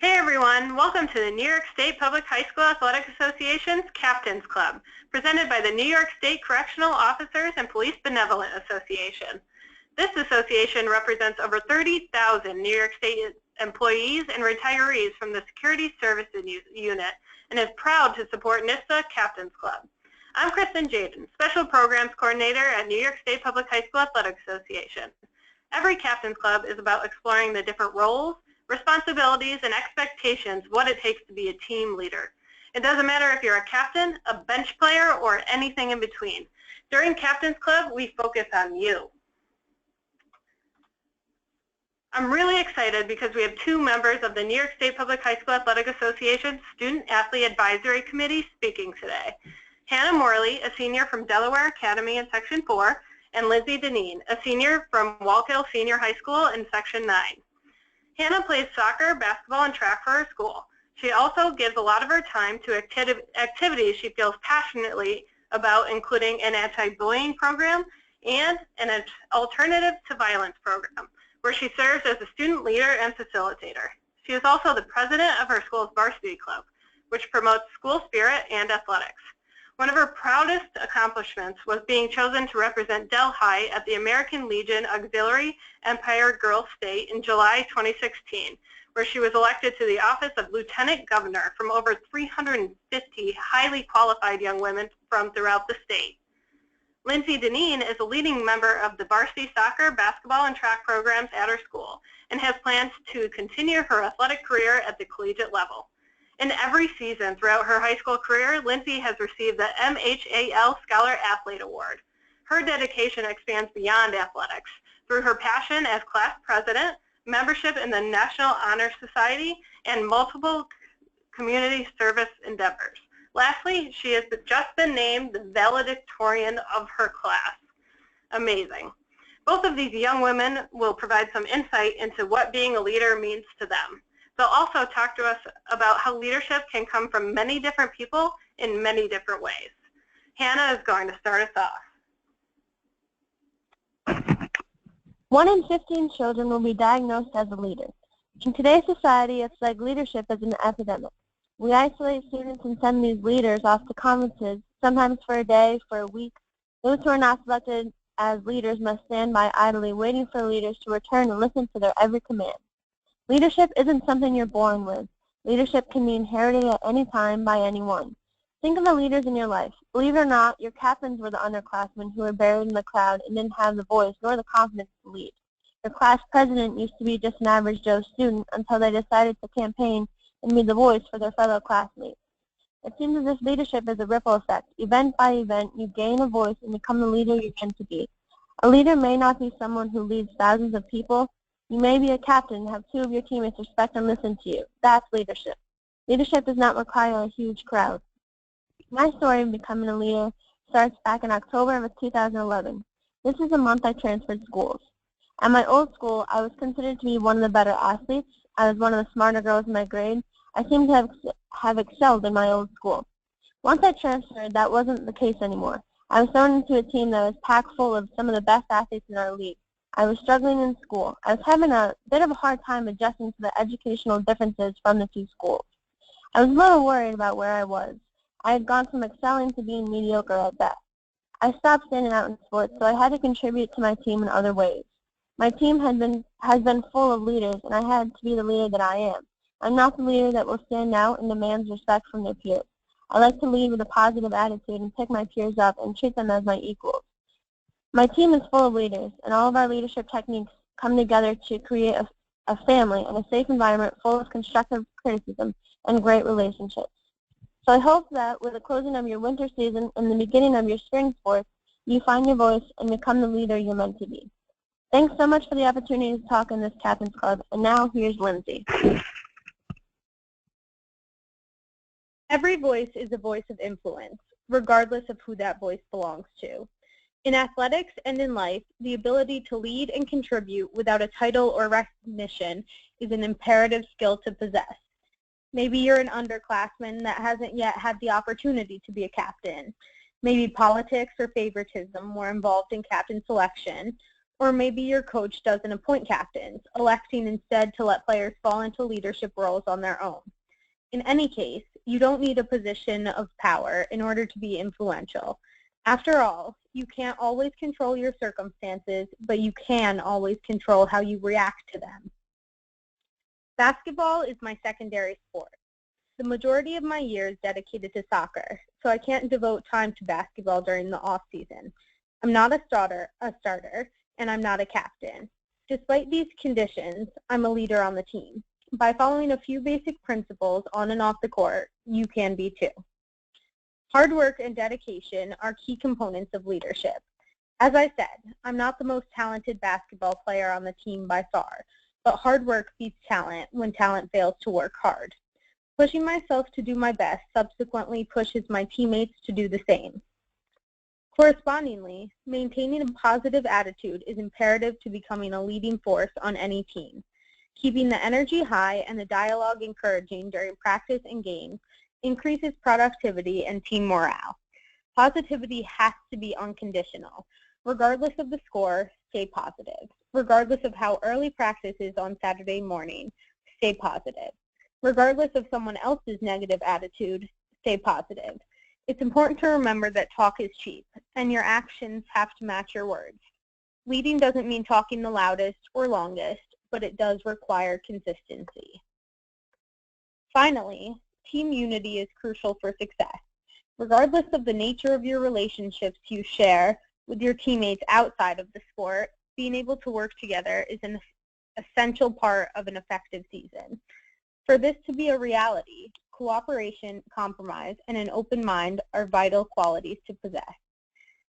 Hey everyone, welcome to the New York State Public High School Athletic Association's Captains Club, presented by the New York State Correctional Officers and Police Benevolent Association. This association represents over 30,000 New York State employees and retirees from the Security Services Unit and is proud to support NYSPHSAA Captains Club. I'm Kristen Jaden, Special Programs Coordinator at New York State Public High School Athletic Association. Every Captains Club is about exploring the different roles, responsibilities, and expectations what it takes to be a team leader. It doesn't matter if you're a captain, a bench player, or anything in between. During Captains Club, we focus on you. I'm really excited because we have two members of the New York State Public High School Athletic Association Student Athlete Advisory Committee speaking today. Hannah Morley, a senior from Delaware Academy-Section IV, and Linzy Dineen, a senior from Wallkill Senior-Section IV in Section IX. Hannah plays soccer, basketball, and track for her school. She also gives a lot of her time to activities she feels passionately about, including an anti-bullying program and an alternative to violence program, where she serves as a student leader and facilitator. She is also the president of her school's varsity club, which promotes school spirit and athletics. One of her proudest accomplishments was being chosen to represent Delhi at the American Legion Auxiliary Empire Girls State in July 2016, where she was elected to the office of Lieutenant Governor from over 350 highly qualified young women from throughout the state. Linzy Dineen is a leading member of the varsity soccer, basketball, and track programs at her school and has plans to continue her athletic career at the collegiate level. In every season throughout her high school career, Lindsay has received the MHAL Scholar Athlete Award. Her dedication expands beyond athletics through her passion as class president, membership in the National Honor Society, and multiple community service endeavors. Lastly, she has just been named the valedictorian of her class. Amazing. Both of these young women will provide some insight into what being a leader means to them. They'll also talk to us about how leadership can come from many different people in many different ways. Hannah is going to start us off. 1 in 15 children will be diagnosed as a leader. In today's society, it's like leadership is an epidemic. We isolate students and send these leaders off to conferences, sometimes for a day, for a week. Those who are not selected as leaders must stand by idly, waiting for leaders to return and listen to their every command. Leadership isn't something you're born with. Leadership can be inherited at any time by anyone. Think of the leaders in your life. Believe it or not, your captains were the underclassmen who were buried in the crowd and didn't have the voice nor the confidence to lead. Your class president used to be just an average Joe student until they decided to campaign and be the voice for their fellow classmates. It seems as if leadership is a ripple effect. Event by event, you gain a voice and become the leader you're meant to be. A leader may not be someone who leads thousands of people. You may be a captain and have 2 of your teammates respect and listen to you. That's leadership. Leadership does not require a huge crowd. My story of becoming a leader starts back in October of 2011. This is the month I transferred schools. At my old school, I was considered to be one of the better athletes. I was one of the smarter girls in my grade. I seemed to have excelled in my old school. Once I transferred, that wasn't the case anymore. I was thrown into a team that was packed full of some of the best athletes in our league. I was struggling in school. I was having a bit of a hard time adjusting to the educational differences from the 2 schools. I was a little worried about where I was. I had gone from excelling to being mediocre at best. I stopped standing out in sports, so I had to contribute to my team in other ways. My team has been full of leaders, and I had to be the leader that I am. I'm not the leader that will stand out and demands respect from their peers. I like to lead with a positive attitude and pick my peers up and treat them as my equals. My team is full of leaders, and all of our leadership techniques come together to create a family and a safe environment full of constructive criticism and great relationships. So I hope that with the closing of your winter season and the beginning of your spring sports, you find your voice and become the leader you're meant to be. Thanks so much for the opportunity to talk in this Captains Club, and now here's Lindsay. Every voice is a voice of influence, regardless of who that voice belongs to. In athletics and in life, the ability to lead and contribute without a title or recognition is an imperative skill to possess. Maybe you're an underclassman that hasn't yet had the opportunity to be a captain. Maybe politics or favoritism were involved in captain selection, Or maybe your coach doesn't appoint captains, electing instead to let players fall into leadership roles on their own. In any case, you don't need a position of power in order to be influential. After all, you can't always control your circumstances, but you can always control how you react to them. Basketball is my secondary sport. The majority of my year is dedicated to soccer, so I can't devote time to basketball during the off-season. I'm not a starter, and I'm not a captain. Despite these conditions, I'm a leader on the team. By following a few basic principles on and off the court, you can be too. Hard work and dedication are key components of leadership. As I said, I'm not the most talented basketball player on the team by far, but hard work beats talent when talent fails to work hard. Pushing myself to do my best subsequently pushes my teammates to do the same. Correspondingly, maintaining a positive attitude is imperative to becoming a leading force on any team. Keeping the energy high and the dialogue encouraging during practice and games increases productivity and team morale. Positivity has to be unconditional. Regardless of the score, stay positive. Regardless of how early practice is on Saturday morning, stay positive. Regardless of someone else's negative attitude, stay positive. It's important to remember that talk is cheap, and your actions have to match your words. Leading doesn't mean talking the loudest or longest, but it does require consistency. Finally, team unity is crucial for success. Regardless of the nature of your relationships you share with your teammates outside of the sport, being able to work together is an essential part of an effective season. For this to be a reality, cooperation, compromise, and an open mind are vital qualities to possess.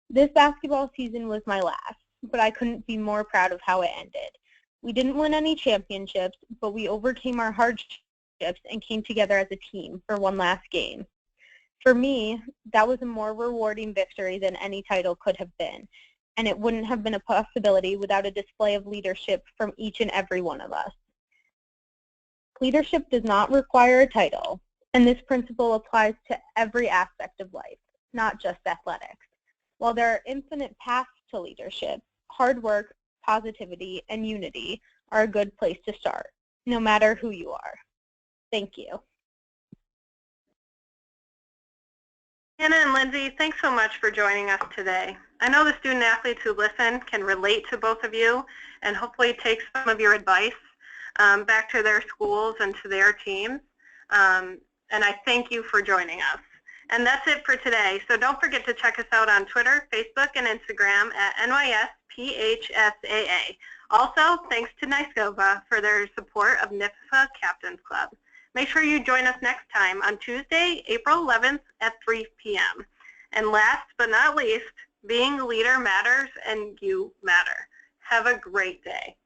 This basketball season was my last, but I couldn't be more proud of how it ended. We didn't win any championships, but we overcame our hardships and came together as a team for one last game. For me, that was a more rewarding victory than any title could have been, and it wouldn't have been a possibility without a display of leadership from each and every one of us. Leadership does not require a title, and this principle applies to every aspect of life, not just athletics. While there are infinite paths to leadership, hard work, positivity, and unity are a good place to start, no matter who you are. Thank you. Hannah and Lindsay, thanks so much for joining us today. I know the student athletes who listen can relate to both of you and hopefully take some of your advice back to their schools and to their teams. And I thank you for joining us. And that's it for today. So don't forget to check us out on Twitter, Facebook, and Instagram at NYSPHSAA. Also, thanks to NYSPHSAA for their support of NYSPHSAA Captains Club. Make sure you join us next time on Tuesday, April 11th at 3 p.m. And last but not least, being a leader matters and you matter. Have a great day.